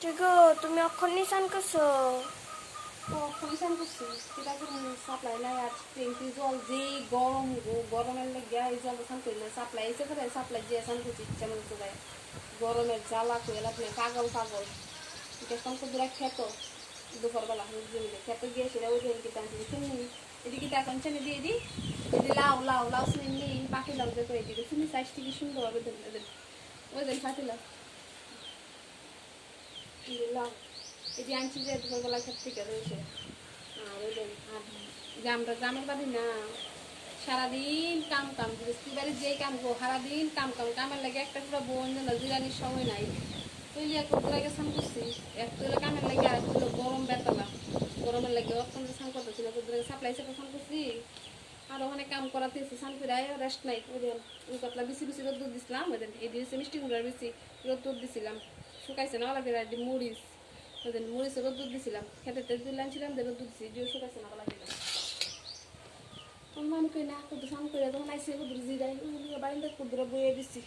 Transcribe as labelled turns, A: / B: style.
A: গো তুমি অক্ষণ স্নান করছো?
B: অক্ষণ স্নান করছি সেটা করে সাপ্লাই নাই আর ট্যাঙ্কি জল যেই গরম গরমের লেগে এই জল স্নান করলে সাপ্লাই এসে করে সাপ্লাই দিয়ে স্নান করছি ইচ্ছা মনে চলে গরমের জ্বালা করে লাভ নেই পাগল পাগল দেখতাম তো দূরা খেত দুপুরবেলা জমিতে খেত গিয়ে সেটা ওই ট্যাঙ্কি টানছি শুনি এদিকে এখন চেনে দিয়ে দিই এদি লাউ লাউ লাউ শুনে নিই পাখি লাউ দেখো এদিকে শুনি চাষটি কি সুন্দরভাবে ওই দিন পাখি লাউ লাউ এই যে আনছি যে দুপুরবেলা ক্ষেত থেকে রয়েছে আর ওই আর আমরা গ্রামের বাড়ি না সারাদিন কাম কাম গৃহস্থী বাড়ির যেই কাম গো সারাদিন কাম কাম কামের লাগে একটা পুরো বোন যেন জিরানির সময় নাই তুই এক লাগে স্নান করছি এক তুলে কামের লাগে আর তুলো গরম বেতালা গরমের লাগে অত্যন্ত স্নান করতেছিল সাপ্লাই সেটা স্নান করছি আর ওখানে কাম করাতে স্নান করে রেস্ট নাই ওই পাতলা বেশি বেশি রোদ দিছিলাম ওই এই দিয়েছে মিষ্টি গুঁড়ার বেশি রোদ দিছিলাম শুকাইছে না লাগে মরিচ ওই মরিচ রোদ দিছিলাম খেতে তেল আনছিলাম রোদ দিছি যে শুকাইছে না লাগে মনে করি না কুদ্দু স্নান করে তখন আইসি কুদ্দুর জিরাই বাড়িতে কুদ্দুরা বইয়ে দিচ্ছি